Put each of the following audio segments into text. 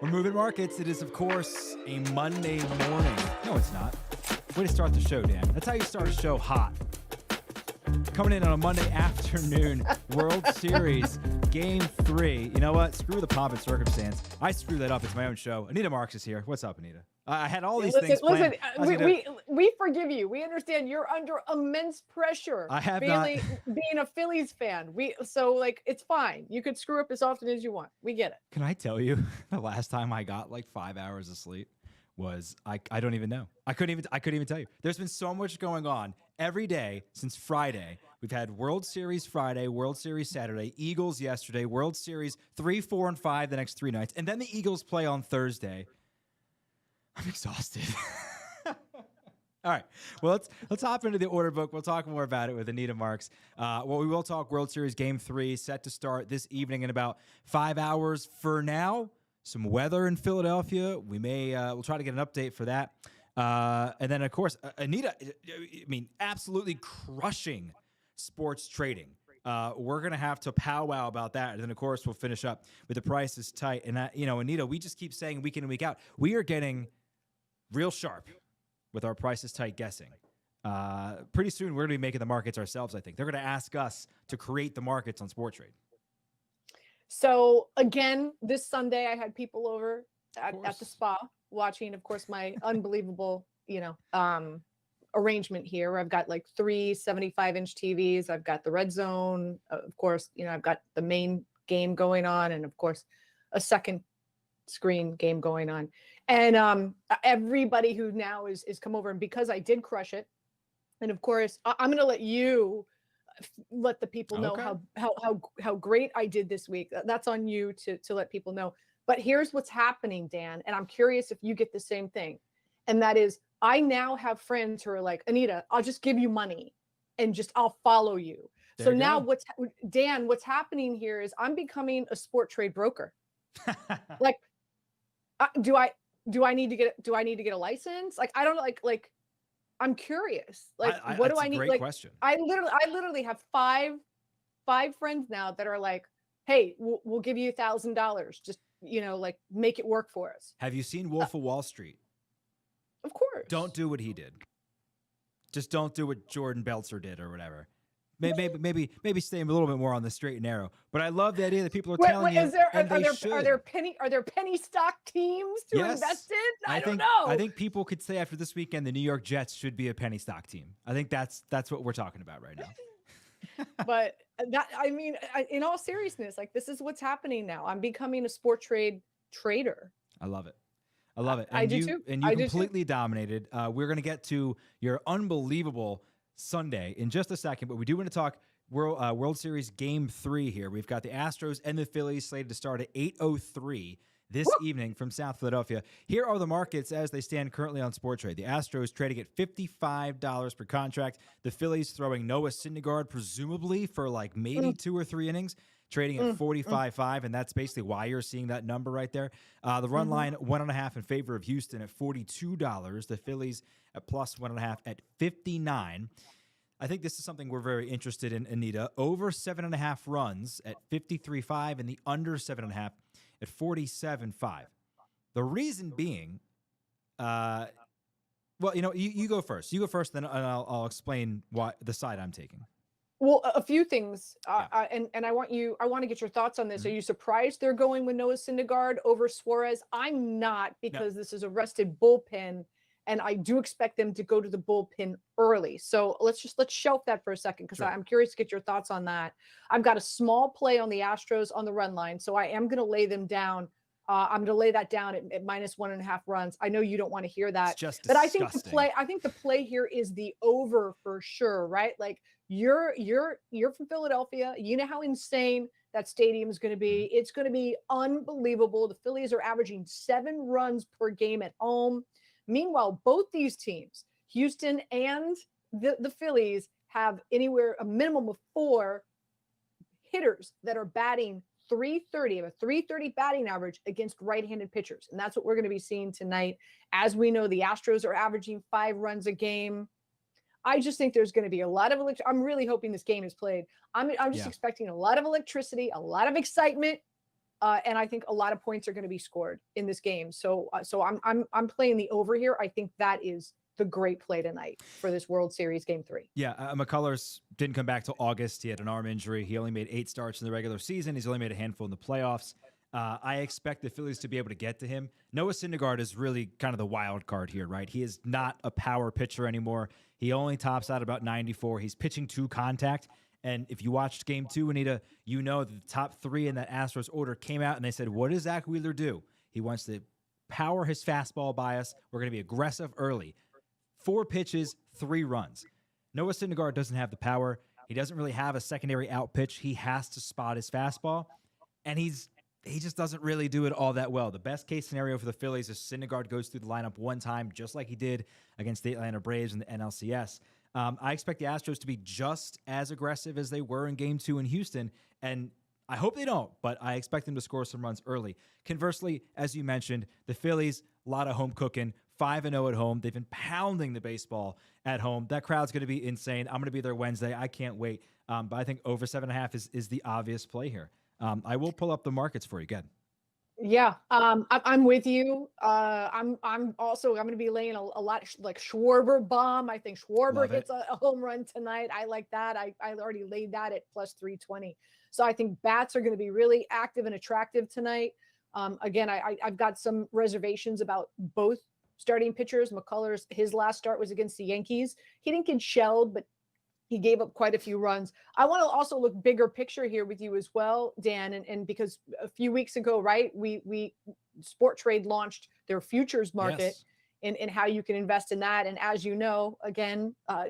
We're moving markets. It is, of course, a Monday morning. No, it's not. Way to start the show, Dan. That's how you start a show hot. Coming in on a Monday afternoon, World Series, Game 3. You know what? Screw the pomp and circumstance. I screw that up. It's my own show. Anita Marks is here. What's up, Anita? I had all these things planned. We forgive you. We understand you're under immense pressure. I have being a Phillies fan. It's fine. You could screw up as often as you want. We get it. Can I tell you the last time I got like 5 hours of sleep was I don't even know. I couldn't even tell you. There's been so much going on every day since Friday. We've had World Series Friday, World Series Saturday, Eagles yesterday, World Series 3, 4, and 5 the next 3 nights, and then the Eagles play on Thursday. I'm exhausted. All right. Well, let's hop into the order book. We'll talk more about it with Anita Marks. We will talk World Series Game 3 set to start this evening in about 5 hours. For now, some weather in Philadelphia. We'll try to get an update for that. And then, of course, Anita, absolutely crushing sports trading. We're going to have to powwow about that. And then, of course, we'll finish up with the price is tight. And, Anita, we just keep saying week in and week out, we are getting real sharp with our price is tight guessing. Pretty soon, we're going to be making the markets ourselves, I think. They're going to ask us to create the markets on Sport Trade. So, again, this Sunday, I had people over at the spa watching, of course, my unbelievable, arrangement here where I've got like 3 75-inch TVs. I've got the red zone. Of course, I've got the main game going on. And, of course, a second screen game going on. And everybody who now is come over, and because I did crush it, and of course I'm going to let you let the people know Okay. how great I did this week. That's on you to let people know. But here's what's happening, Dan, and I'm curious if you get the same thing. And that is, I now have friends who are like, Anita, I'll just give you money and just I'll follow you. There So you now go. what's happening here is I'm becoming a sport trade broker. Like, do I need to get a license? Like, I don't know, like I'm curious. Like, what do that's I a need? great Like, question. I literally have five friends now that are like, hey, we'll give you $1,000. Just, like, make it work for us. Have you seen Wolf of Wall Street? Of course. Don't do what he did. Just don't do what Jordan Belzer did or whatever. Maybe stay a little bit more on the straight and narrow. But I love the idea that people are telling you, and they should. Are there penny stock teams to invest in? I don't know. I think people could say after this weekend the New York Jets should be a penny stock team. I think that's what we're talking about right now. But in all seriousness, like, this is what's happening now. I'm becoming a sport trade trader. I love it. I love it. And I do too. And you completely dominated. We're going to get to your unbelievable Sunday in just a second, but we do want to talk World Series Game 3 here. We've got the Astros and the Phillies slated to start at 8:03 this evening from South Philadelphia. Here are the markets as they stand currently on SportTrade. The Astros trading at $55 per contract. The Phillies throwing Noah Syndergaard presumably for like maybe 2 or 3 innings, trading at 45.5, and that's basically why you're seeing that number right there. The run line 1.5 in favor of Houston at $42. The Phillies at plus 1.5 at 59. I think this is something we're very interested in, Anita. Over 7.5 runs at 53.5 and the under 7.5 at 47.5. The reason being, well, you go first. You go first, then I'll explain why the side I'm taking. Well, a few things, and I want to get your thoughts on this. Are you surprised they're going with Noah Syndergaard over Suarez? I'm not, because this is a rested bullpen, and I do expect them to go to the bullpen early. So let's shelf that for a second, because I'm curious to get your thoughts on that. I've got a small play on the Astros on the run line, so I am going to lay them down. I'm going to lay that down at minus 1.5 runs. I know you don't want to hear that, but I think the play here is the over for sure, right? Like, you're from Philadelphia. You know how insane that stadium is going to be. It's going to be unbelievable. The Phillies are averaging 7 runs per game at home. Meanwhile, both these teams, Houston and the Phillies, have a minimum of 4 hitters that are batting .330, of a .330 batting average against right-handed pitchers. And that's what we're going to be seeing tonight. As we know, the Astros are averaging 5 runs a game. I just think there's going to be a lot of I'm really hoping this game is played. I'm just expecting a lot of electricity, a lot of excitement, and I think a lot of points are going to be scored in this game. So I'm playing the over here. I think that is the great play tonight for this World Series Game 3. Yeah, McCullers didn't come back till August. He had an arm injury. He only made 8 starts in the regular season. He's only made a handful in the playoffs. I expect the Phillies to be able to get to him. Noah Syndergaard is really kind of the wild card here, right? He is not a power pitcher anymore. He only tops out about 94. He's pitching to contact. And if you watched Game 2, Anita, you know that the top 3 in that Astros order came out and they said, what does Zach Wheeler do? He wants to power his fastball by us. We're going to be aggressive early. 4 pitches, 3 runs. Noah Syndergaard doesn't have the power. He doesn't really have a secondary out pitch. He has to spot his fastball, and he just doesn't really do it all that well. The best case scenario for the Phillies is Syndergaard goes through the lineup one time, just like he did against the Atlanta Braves in the NLCS. I expect the Astros to be just as aggressive as they were in Game 2 in Houston, and I hope they don't, but I expect them to score some runs early. Conversely, as you mentioned, the Phillies, a lot of home cooking, 5-0 at home. They've been pounding the baseball at home. That crowd's going to be insane. I'm going to be there Wednesday. I can't wait. But I think over 7.5 is the obvious play here. I will pull up the markets for you. Good. Yeah, I'm with you. I'm going to be laying a lot like Schwarber bomb. I think Schwarber hits a home run tonight. I like that. I already laid that at plus 320. So I think bats are going to be really active and attractive tonight. Again, I've got some reservations about both starting pitchers. McCullers, his last start was against the Yankees. He didn't get shelled, but he gave up quite a few runs. I want to also look bigger picture here with you as well, Dan, and because a few weeks ago, right, we Sport Trade launched their futures market Yes. in how you can invest in that. And as you know, again, I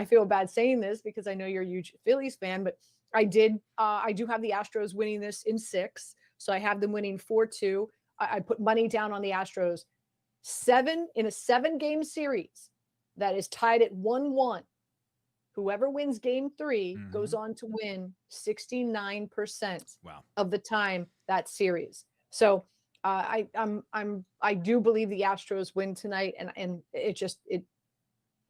feel bad saying this because I know you're a huge Phillies fan, but I do have the Astros winning this in 6. So I have them winning 4-2. I put money down on the Astros. 7 in a 7-game series that is tied at 1-1. Whoever wins game 3 goes on to win 69% of the time that series. So I do believe the Astros win tonight, and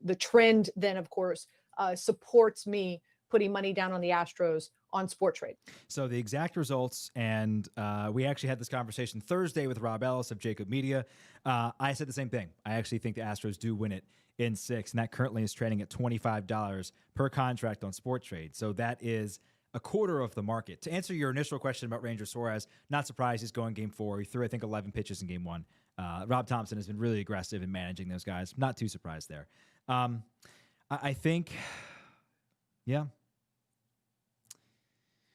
the trend then of course supports me putting money down on the Astros on Sport Trade. So the exact results, and we actually had this conversation Thursday with Rob Ellis of Jacob Media. I said the same thing. I actually think the Astros do win it in 6, and that currently is trading at $25 per contract on Sport Trade. So that is a quarter of the market. To answer your initial question about Ranger Suarez, not surprised he's going game 4. He threw, I think, 11 pitches in game 1. Rob Thompson has been really aggressive in managing those guys. Not too surprised there. I think,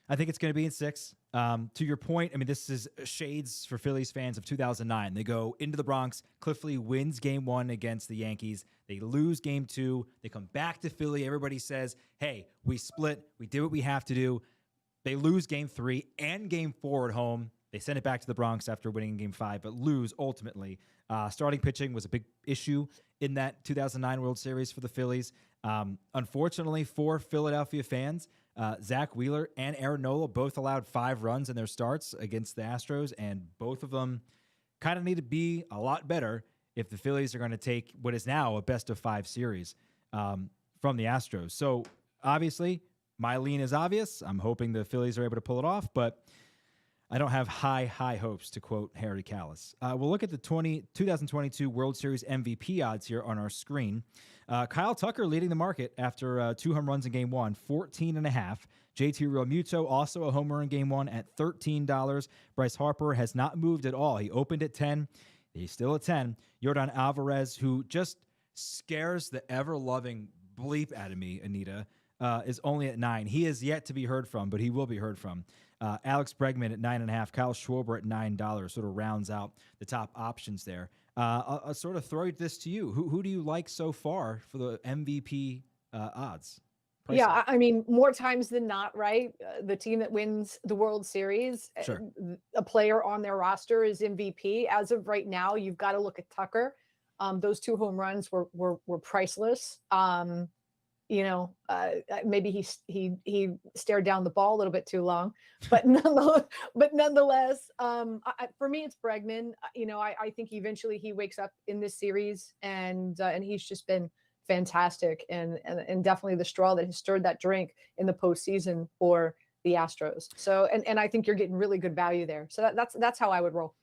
I think it's going to be in 6. To your point, I mean, this is shades for Phillies fans of 2009. They go into the Bronx. Cliff Lee wins game 1 against the Yankees. They lose game 2. They come back to Philly. Everybody says, hey, we split. We did what we have to do. They lose game 3 and game 4 at home. They send it back to the Bronx after winning game 5, but lose ultimately. Starting pitching was a big issue in that 2009 World Series for the Phillies. Unfortunately for Philadelphia fans, Zach Wheeler and Aaron Nola both allowed 5 runs in their starts against the Astros, and both of them kind of need to be a lot better if the Phillies are going to take what is now a best-of-5 series from the Astros. So, obviously, my lean is obvious. I'm hoping the Phillies are able to pull it off, but I don't have high hopes, to quote Harry Kalas. We'll look at the 2022 World Series MVP odds here on our screen. Kyle Tucker leading the market after 2 home runs in game 1, 14.5. JT Realmuto also a homer in game 1 at $13. Bryce Harper has not moved at all. He opened at 10. He's still at 10. Yordan Alvarez, who just scares the ever-loving bleep out of me, Anita, is only at 9. He is yet to be heard from, but he will be heard from. Alex Bregman at 9.5, Kyle Schwarber at $9 sort of rounds out the top options there. I'll sort of throw this to you. Who do you like so far for the MVP odds? Pricing? Yeah, I mean, more times than not, right? The team that wins the World Series, Sure. A player on their roster is MVP. As of right now, you've got to look at Tucker. Those 2 home runs were priceless. Maybe he stared down the ball a little bit too long, but nonetheless, for me, it's Bregman. I think eventually he wakes up in this series, and he's just been fantastic, and definitely the straw that has stirred that drink in the postseason for the Astros. So, and I think you're getting really good value there. So that's how I would roll.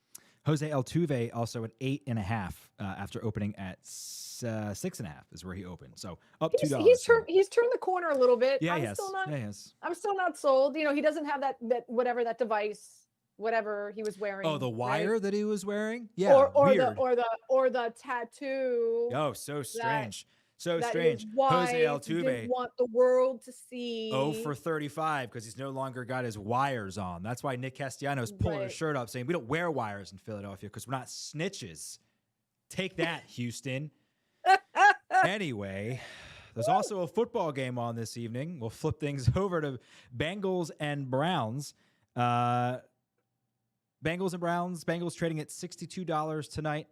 Jose Altuve also at 8.5 after opening at 6.5 is where he opened. So up $2. He's turned the corner a little bit. Yeah, I'm still not sold. He doesn't have that that device, whatever he was wearing. Oh, the wire right? that he was wearing? Yeah, or weird. the tattoo. Oh, so strange. That strange. Is why Jose Altuve didn't want the world to see. 0 for 35 because he's no longer got his wires on. That's why Nick Castellanos pulling his shirt up saying, we don't wear wires in Philadelphia because we're not snitches. Take that, Houston. Anyway, there's also a football game on this evening. We'll flip things over to Bengals and Browns. Bengals trading at $62 tonight.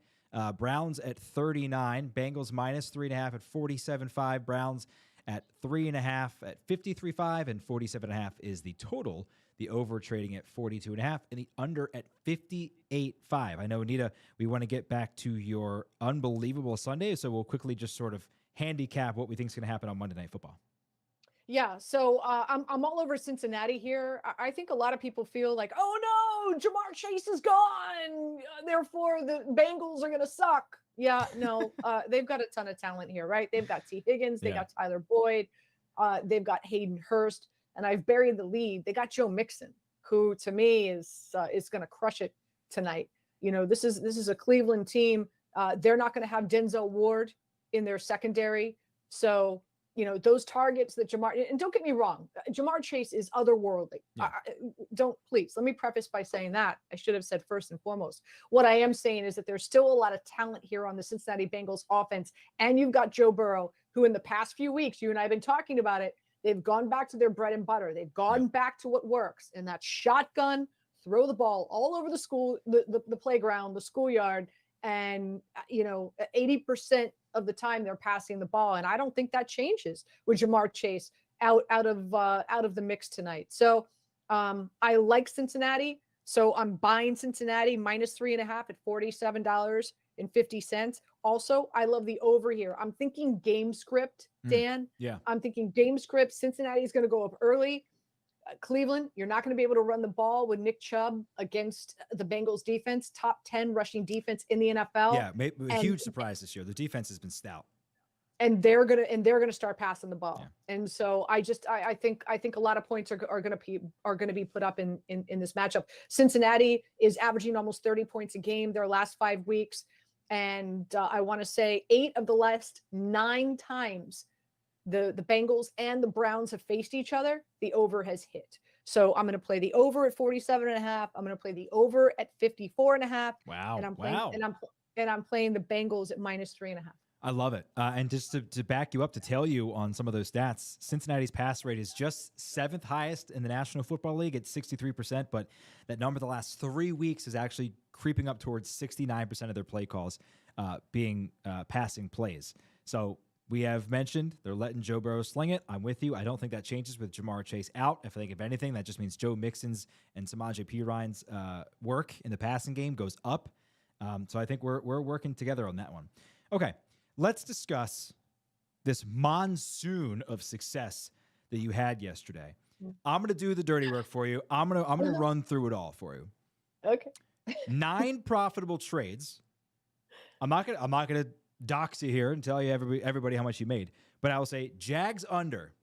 Browns at 39, Bengals minus 3.5 at 47.5, Browns at 3.5 at 53.5, and 47.5 is the total. The over trading at 42.5 and the under at 58.5. I know, Anita, we want to get back to your unbelievable Sunday, so we'll quickly just sort of handicap what we think is going to happen on Monday Night Football. Yeah, so I'm all over Cincinnati here. I think a lot of people feel like, oh no, Jamar Chase is gone, therefore the Bengals are going to suck. Yeah, no, they've got a ton of talent here, right? They've got T. Higgins, they got Tyler Boyd, they've got Hayden Hurst, and I've buried the lead. They got Joe Mixon, who to me is going to crush it tonight. This is a Cleveland team. They're not going to have Denzel Ward in their secondary, so those targets that Jamar, and don't get me wrong, Jamar Chase is otherworldly. Yeah. Don't, please, let me preface by saying that. I should have said first and foremost. What I am saying is that there's still a lot of talent here on the Cincinnati Bengals offense. And you've got Joe Burrow, who in the past few weeks, you and I have been talking about it, they've gone back to their bread and butter. They've gone back to what works. And that's shotgun, throw the ball all over the school, the playground, the schoolyard. And, 80% of the time they're passing the ball. And I don't think that changes with Jamar Chase out of the mix tonight. So I like Cincinnati. So I'm buying Cincinnati -3.5 at $47.50. Also, I love the over here. I'm thinking game script, Dan. Yeah. I'm thinking game script. Cincinnati is going to go up early. Cleveland, you're not going to be able to run the ball with Nick Chubb against the Bengals defense, top 10 rushing defense in the NFL. Yeah, a huge surprise this year. The defense has been stout. And they're gonna start passing the ball. Yeah. And so I think a lot of points are gonna be put up in this matchup. Cincinnati is averaging almost 30 points a game their last 5 weeks. And I want to say 8 of the last 9 times the Bengals and the Browns have faced each other, the over has hit. So I'm going to play the over at 47.5. I'm going to play the over at 54.5. Wow. And I'm playing, I'm playing the Bengals at -3.5. I love it. And just to back you up, to tell you on some of those stats, Cincinnati's pass rate is just 7th highest in the National Football League at 63%, but that number the last 3 weeks is actually creeping up towards 69% of their play calls being passing plays. So we have mentioned they're letting Joe Burrow sling it. I'm with you. I don't think that changes with Jamar Chase out. If I think, if anything, that just means Joe Mixon's and Samaje Perine's work in the passing game goes up. So I think we're working together on that one. Okay, let's discuss this monsoon of success that you had yesterday. I'm going to do the dirty work for you. I'm going to run through it all for you. Okay. 9 profitable trades. I'm not going to dox you here and tell you everybody how much you made, but I will say Jags under,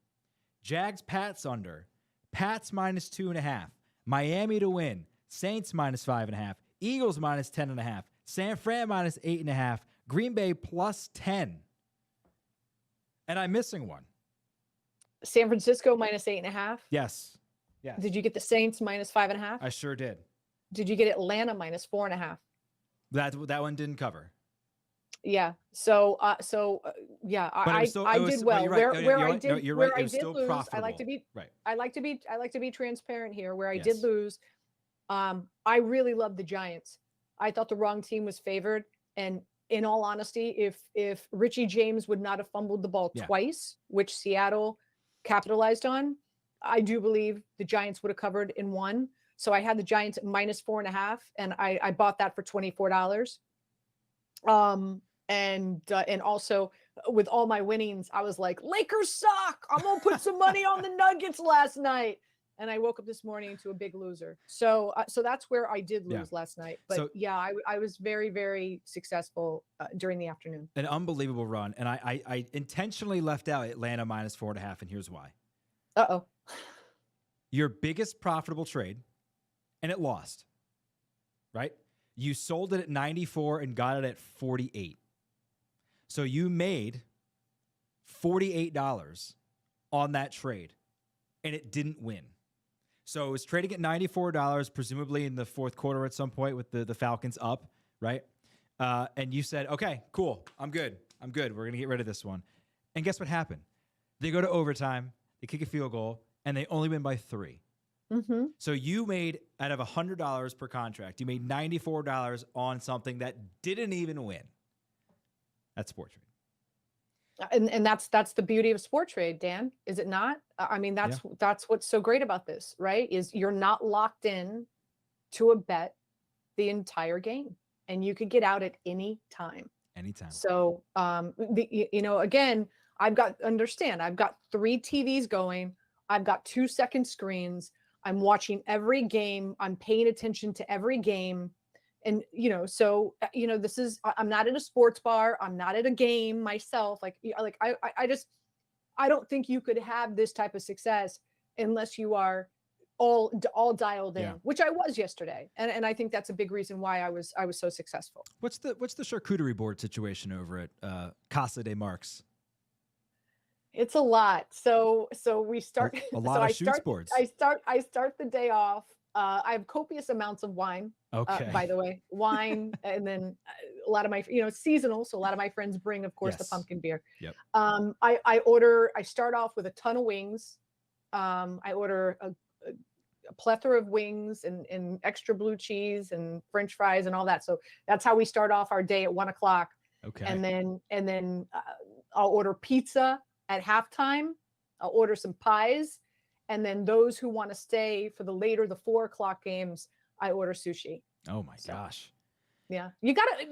Jags Pats under, Pats -2.5, Miami to win, Saints -5.5, Eagles -10.5, San Fran -8.5, Green Bay +10. And I'm missing one. San Francisco -8.5. Yes. Yes. Did you get the Saints -5.5? I sure did. Did you get Atlanta -4.5? That one didn't cover. Yeah. So yeah, I did well. Where I did lose, I like to be right. I like to be transparent here. Where I did lose, I really loved the Giants. I thought the wrong team was favored, and in all honesty, if Richie James would not have fumbled the ball twice, which Seattle capitalized on, I do believe the Giants would have covered in one. So I had the Giants at -4.5, and I bought that for $24. And also with all my winnings, I was like, Lakers suck. I'm gonna put some money on the Nuggets last night, and I woke up this morning to a big loser. So that's where I did lose last night. But I was very, very successful during the afternoon. An unbelievable run, and I intentionally left out Atlanta -4.5, and here's why. Your biggest profitable trade, and it lost, right? You sold it at 94 and got it at 48. So you made $48 on that trade, and it didn't win. So it was trading at $94, presumably in the fourth quarter at some point with the Falcons up, right? And you said, okay, cool. I'm good. We're going to get rid of this one. And guess what happened? They go to overtime, they kick a field goal, and they only win by 3. Mm-hmm. So you made, out of $100 per contract, you made $94 on something that didn't even win. That's sport trade. And that's the beauty of sport trade, Dan, is it not? I mean, that's what's so great about this, right? Is you're not locked in to a bet the entire game, and you could get out at any time. Anytime. So, again, I've got 3 TVs going. I've got 2 second screens. I'm watching every game. I'm paying attention to every game. And, this is, I'm not at a sports bar. I'm not at a game myself. I don't think you could have this type of success unless you are all dialed in, which I was yesterday. And I think that's a big reason why I was so successful. What's the charcuterie board situation over at Casa de Marks? It's a lot. So we start. A So lot of shoot sports. I start the day off. I have copious amounts of wine. Okay. By the way, wine, and then a lot of my, it's seasonal, so a lot of my friends bring, of course, the Yes. pumpkin beer. Yep. I start off with a ton of wings. I order a plethora of wings and extra blue cheese and French fries and all that. So that's how we start off our day at 1 o'clock. Okay. And then I'll order pizza at halftime. I'll order some pies, and then those who want to stay for the 4 o'clock games, I order sushi. Oh my So, gosh. yeah, you gotta,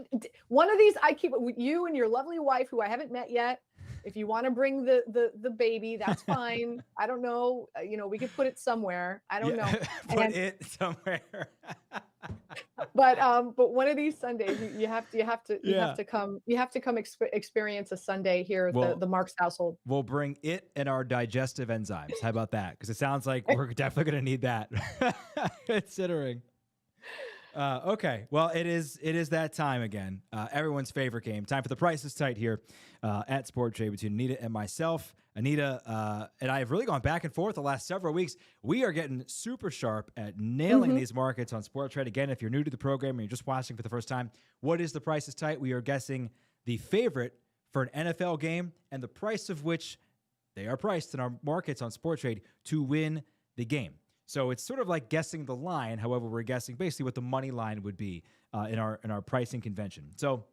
one of these I keep with you and your lovely wife, who I haven't met yet. If you want to bring the baby, that's fine. I don't know. We could put it somewhere. I don't know. Put it somewhere. But one of these Sundays, you have to come experience a Sunday here at the Marks household. We'll bring it and our digestive enzymes. How about that? Because it sounds like we're definitely going to need that. Considering. Okay, well, it is that time again. Everyone's favorite game. Time for the Price is Tight here at Sport Trade between Anita and myself. Anita and I have really gone back and forth the last several weeks. We are getting super sharp at nailing these markets on Sport Trade. Again, if you're new to the program and you're just watching for the first time, what is the Price is Tight? We are guessing the favorite for an NFL game and the price of which they are priced in our markets on Sport Trade to win the game. So it's sort of like guessing the line. However, we're guessing basically what the money line would be in our pricing convention. So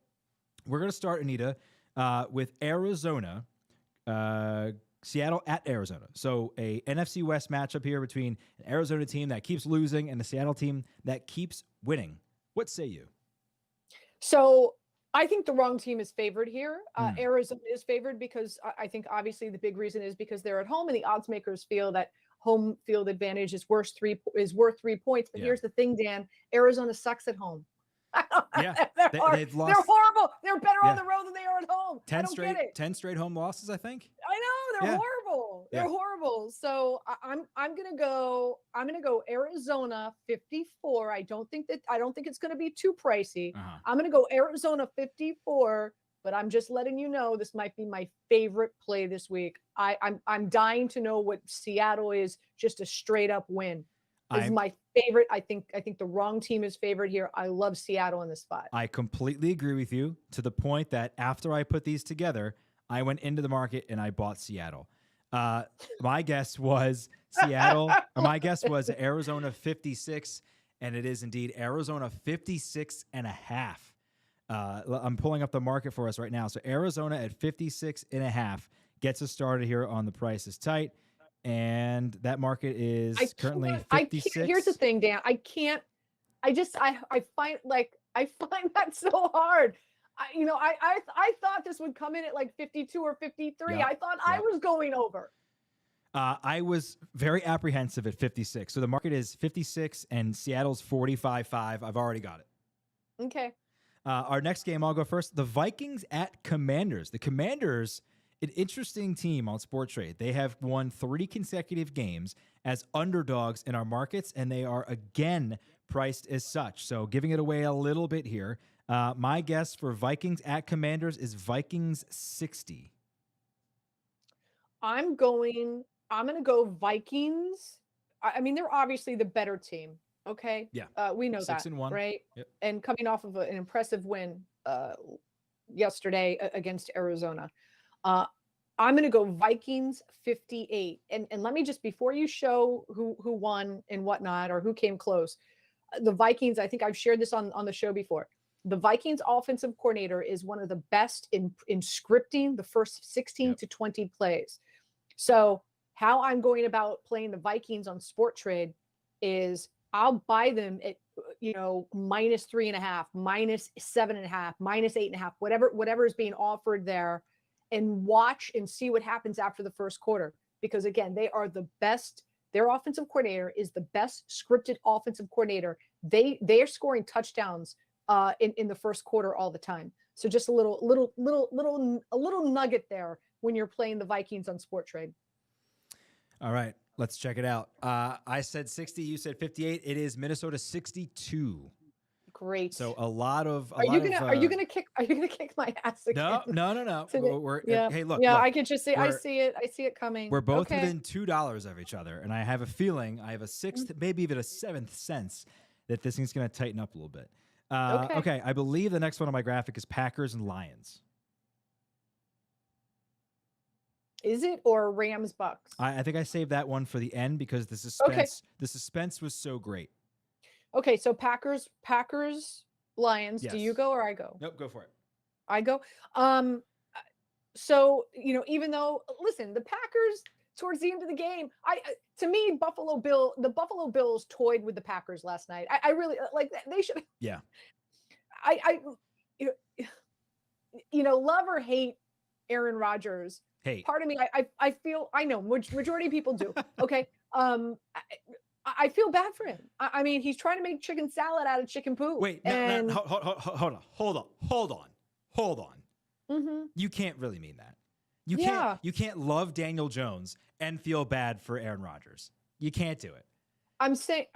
we're going to start, Anita, with Arizona, Seattle at Arizona. So a NFC West matchup here between an Arizona team that keeps losing and a Seattle team that keeps winning. What say you? So I think the wrong team is favored here. Arizona is favored because I think obviously the big reason is because they're at home, and the odds makers feel that home field advantage is worth 3 points. But here's the thing, Dan: Arizona sucks at home. Yeah, they've lost. They're horrible. They're better on the road than they are at home. 10 straight home losses, I think. I know, they're horrible. They're horrible. So I'm gonna go Arizona 54. I don't think it's gonna be too pricey. I'm gonna go Arizona 54. But I'm just letting you know this might be my favorite play this week. I'm dying to know what Seattle is, just a straight up win. This is my favorite. I think the wrong team is favored here. I love Seattle in this spot. I completely agree with you, to the point that after I put these together, I went into the market and I bought Seattle. My guess was Seattle. My guess was Arizona 56, and it is indeed Arizona 56.5. I'm pulling up the market for us right now. So Arizona at 56.5 gets us started here on the Price is Tight. And that market is currently 56. Here's the thing, Dan. I find that so hard. I thought this would come in at like 52 or 53. I thought I was going over. I was very apprehensive at 56. So the market is 56 and Seattle's 45.5. I've already got it. Okay. Our next game, I'll go first. The Vikings at Commanders. The Commanders, an interesting team on Sport Trade. They have won 3 consecutive games as underdogs in our markets, and they are again priced as such. So giving it away a little bit here. My guess for Vikings at Commanders is Vikings 60. I'm going to go Vikings. I mean, they're obviously the better team. Okay. Yeah. We know that, 6-1. right? Yep. And coming off of an impressive win yesterday against Arizona. I'm going to go Vikings 58. And let me just, before you show who won and whatnot, or who came close, the Vikings, I think I've shared this on the show before. The Vikings offensive coordinator is one of the best in scripting the first 16 to 20 plays. So how I'm going about playing the Vikings on Sport Trade is I'll buy them at, minus 3.5, minus 7.5, minus 8.5, whatever is being offered there, and watch and see what happens after the first quarter. Because again, they are the best. Their offensive coordinator is the best scripted offensive coordinator. They are scoring touchdowns in the first quarter all the time. So just a little nugget there when you're playing the Vikings on Sport Trade. All right, let's check it out. I said 60. You said 58. It is Minnesota 62. Great. So a lot of Are you gonna kick my ass again? no. Today? Yeah. Hey, look, Yeah, look. I can just see. I We're see it. I see it coming. we're both Okay. within $2 of each other, and I have a feeling I have a sixth, maybe even a seventh sense that this thing's going to tighten up a little bit. Okay. Okay, I believe the next one on my graphic is Packers and Lions. Is it or Rams Bucks? I think I saved that one for the end because Okay. the suspense was so great. Okay, so Packers, Lions. Do you Yes. go or I go? Nope, go for it. I go. So even though, listen, the Packers towards the end of the game, to me, the Buffalo Bills toyed with the Packers last night. I really like they should. Yeah. I love or hate Aaron Rodgers. Hey, Part of me, I feel, I know majority of people do. Okay. I feel bad for him. I mean, he's trying to make chicken salad out of chicken poop. wait, and no, hold on. Mhm. You can't really mean that. Yeah. You can't love Daniel Jones and feel bad for Aaron Rodgers. You can't do it. I'm saying,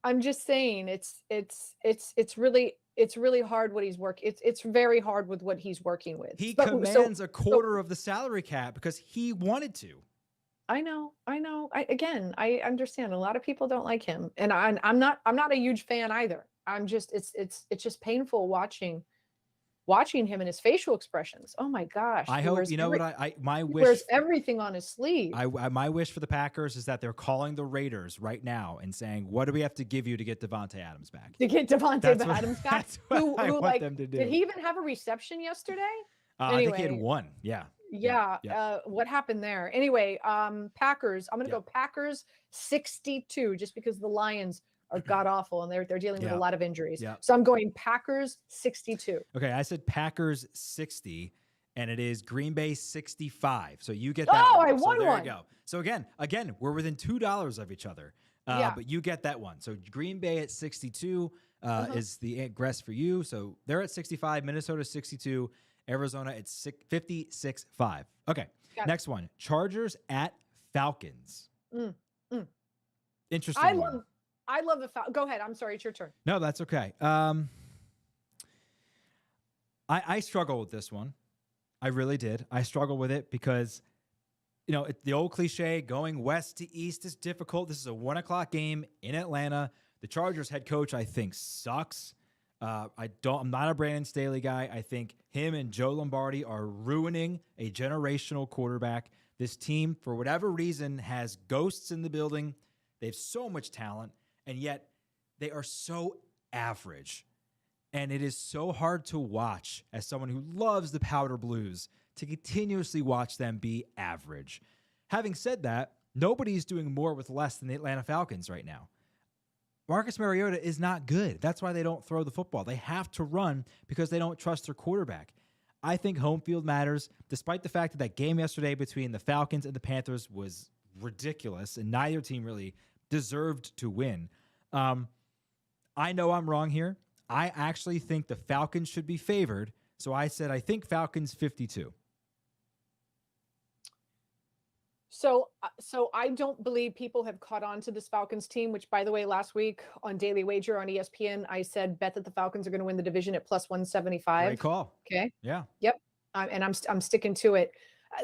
I'm just saying, it's really hard what he's working. It's very hard with what he's working with. He But- commands a quarter of the salary cap because he wanted to. I know. I understand. A lot of people don't like him, and I'm not a huge fan either. I'm just it's just painful watching him and his facial expressions. Oh my gosh! I He hope wears you know every- what my he wish. wears everything on his sleeve. My wish for the Packers is that they're calling the Raiders right now and saying, "What do we have to give you to get Devontae Adams back?" To get Devontae That's what- Adams back, that's what who I want like them to do. did he even have a reception yesterday? I think he had Anyway. one. Yeah. Yeah. yeah. What happened there? Anyway, Packers. I'm gonna Yeah. go Packers 62, just because the Lions are god awful and they're dealing with a Yeah. lot of injuries. Yeah. So I'm going Packers 62. Okay, I said Packers 60, and it is Green Bay 65. So you get that. Oh, one. I So won there one. you go. So again, we're within $2 of each other. Yeah. But you get that one. So Green Bay at 62 is the ingress for you. So they're at 65. Minnesota 62. Arizona at 56-5. Okay. Got it. Next one. Chargers at Falcons. Interesting I one. love the Go ahead. I'm sorry. It's your turn. No, that's okay. I struggle with this one. I really did. I struggle with it because, the old cliche, going west to east is difficult. This is a 1:00 game in Atlanta. The Chargers head coach, I think, sucks. I'm not a Brandon Staley guy. I think him and Joe Lombardi are ruining a generational quarterback. This team, for whatever reason, has ghosts in the building. They have so much talent, and yet they are so average. And it is so hard to watch as someone who loves the Powder Blues to continuously watch them be average. Having said that, nobody's doing more with less than the Atlanta Falcons right now. Marcus Mariota is not good. That's why they don't throw the football. They have to run because they don't trust their quarterback. I think home field matters, despite the fact that game yesterday between the Falcons and the Panthers was ridiculous, and neither team really deserved to win. I know I'm wrong here. I actually think the Falcons should be favored, so I said I think Falcons 52. So I don't believe people have caught on to this Falcons team, which, by the way, last week on Daily Wager on ESPN, I said bet that the Falcons are going to win the division at plus 175. Great call. Okay. Yeah. Yep. And I'm sticking to it.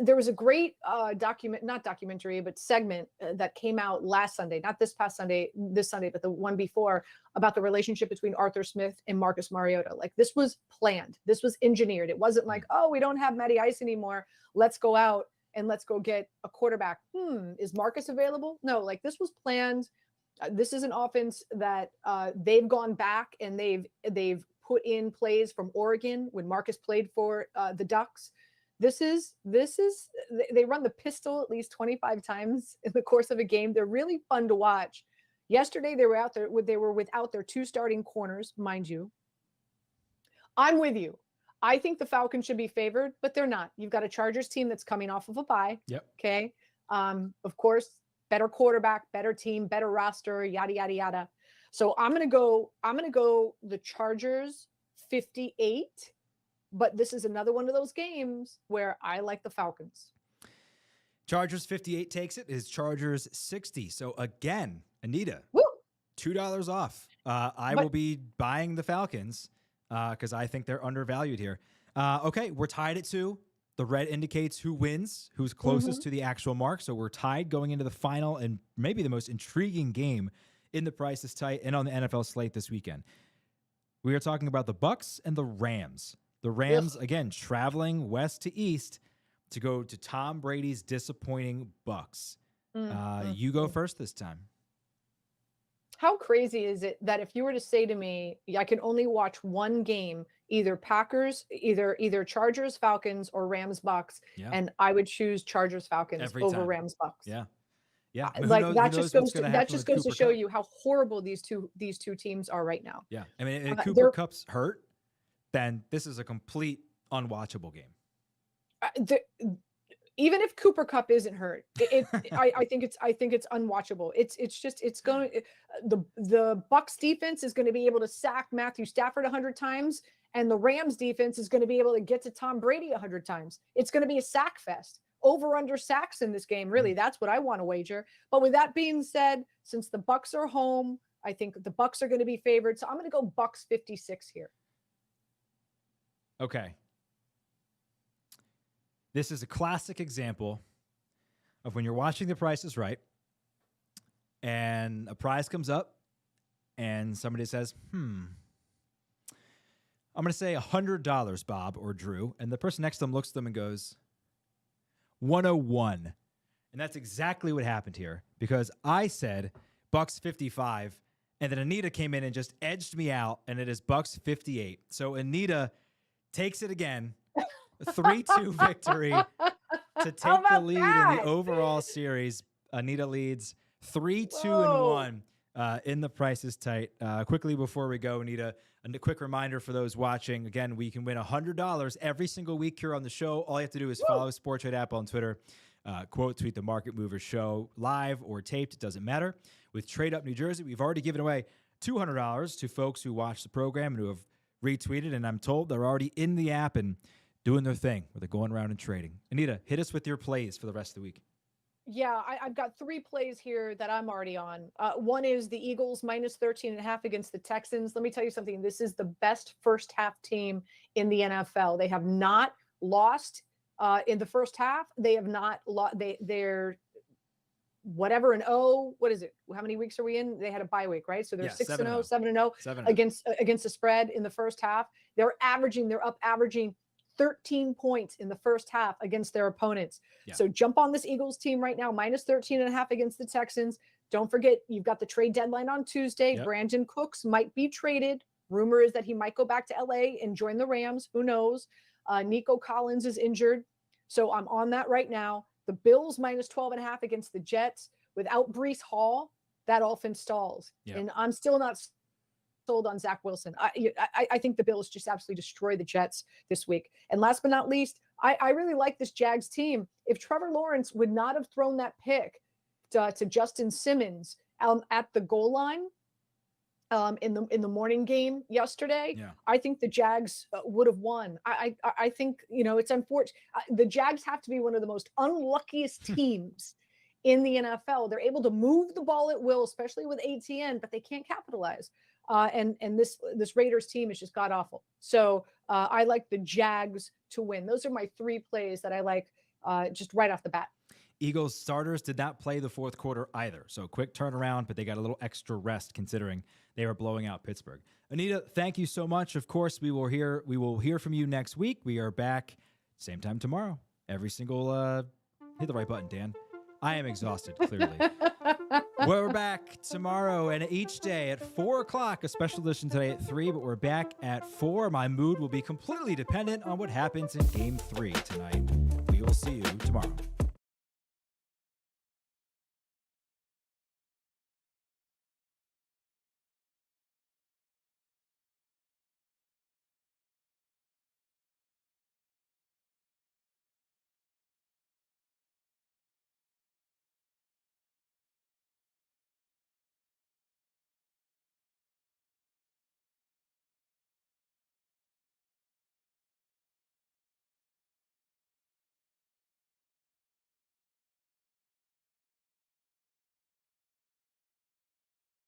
There was a great not documentary, but segment that came out last Sunday, not this past Sunday, but the one before, about the relationship between Arthur Smith and Marcus Mariota. Like, this was planned. This was engineered. It wasn't like, oh, we don't have Matty Ice anymore. Let's go out and let's go get a quarterback. Is Marcus available? No, like, this was planned. This is an offense that they've gone back and they've put in plays from Oregon when Marcus played for the Ducks. They run the pistol at least 25 times in the course of a game. They're really fun to watch. Yesterday, they were without their two starting corners, mind you. I'm with you. I think the Falcons should be favored, but they're not. You've got a Chargers team that's coming off of a bye. Yep. Okay. Of course, better quarterback, better team, better roster, yada, yada, yada. So I'm going to go the Chargers 58, but this is another one of those games where I like the Falcons. Chargers 58 takes it. Is Chargers 60. So again, Anita, Woo! $2 off. I will be buying the Falcons because I think they're undervalued here. Okay, we're tied at 2. The red indicates who wins, who's closest to the actual mark. So we're tied going into the final and maybe the most intriguing game in the Price is Tight and on the NFL slate this weekend. We are talking about the Bucs and the Rams. The Rams, again, traveling west to east to go to Tom Brady's disappointing Bucs. You go first this time. How crazy is it that if you were to say to me, I can only watch one game, either Chargers, Falcons, or Rams, Bucks, and I would choose Chargers, Falcons over Rams, Bucks. Yeah. Yeah. Like that just goes to show you how horrible these two teams are right now. Yeah. I mean, if Cooper Kupp's hurt, then this is a complete unwatchable game. Even if Cooper Kupp isn't hurt, I think it's unwatchable. The Bucs defense is going to be able to sack Matthew Stafford 100 times, and the Rams defense is going to be able to get to Tom Brady 100 times. It's going to be a sack fest. Over under sacks in this game, really. That's what I want to wager. But with that being said, since the Bucs are home, I think the Bucs are going to be favored. So I'm going to go Bucs 56 here. Okay. This is a classic example of when you're watching The Price is Right and a prize comes up and somebody says, I'm going to say $100, Bob or Drew. And the person next to them looks at them and goes, 101. And that's exactly what happened here because I said Bucs 55 and then Anita came in and just edged me out and it is Bucs 58. So Anita takes it again. 3-2 victory to take the lead in the overall series. Anita leads 3-2-1 in The Price is Tight. Quickly before we go, Anita, a quick reminder for those watching. Again, we can win $100 every single week here on the show. All you have to do is follow Sports Trade app on Twitter. Quote, tweet the Market Movers show live or taped. It doesn't matter. With Trade Up New Jersey, we've already given away $200 to folks who watch the program and who have retweeted. And I'm told they're already in the app and doing their thing where they're going around and trading. Anita, hit us with your plays for the rest of the week. Yeah, I've got 3 plays here that I'm already on. One is the Eagles minus 13.5 against the Texans. Let me tell you something. This is the best first half team in the NFL. They have not lost in the first half. They have not lost. They're whatever an what is it? How many weeks are we in? They had a bye week, right? So they're 6-0, 7-0 against the spread in the first half. They're up averaging 13 points in the first half against their opponents. Yeah. So jump on this Eagles team right now, minus 13.5 against the Texans. Don't forget, you've got the trade deadline on Tuesday. Yep. Brandon Cooks might be traded. Rumor is that he might go back to LA and join the Rams. Who knows? Nico Collins is injured. So I'm on that right now. The Bills minus 12.5 against the Jets. Without Breece Hall, that offense stalls. Yep. And I'm still not sold on Zach Wilson. I think the Bills just absolutely destroy the Jets this week. And last but not least, I really like this Jags team. If Trevor Lawrence would not have thrown that pick to Justin Simmons at the goal line in the morning game yesterday, I think the Jags would have won. I think, it's unfortunate. The Jags have to be one of the most unluckiest teams in the NFL. They're able to move the ball at will, especially with ATN, but they can't capitalize. And this Raiders team is just god awful. So I like the Jags to win. Those are my 3 plays that I like just right off the bat. Eagles starters did not play the fourth quarter either. So quick turnaround, but they got a little extra rest considering they were blowing out Pittsburgh. Anita, thank you so much. Of course, we will hear from you next week. We are back same time tomorrow. Every single hit the right button, Dan. I am exhausted, clearly. We're back tomorrow and each day at 4 o'clock, a special edition today at 3, but we're back at 4. My mood will be completely dependent on what happens in Game 3 tonight. We will see you tomorrow.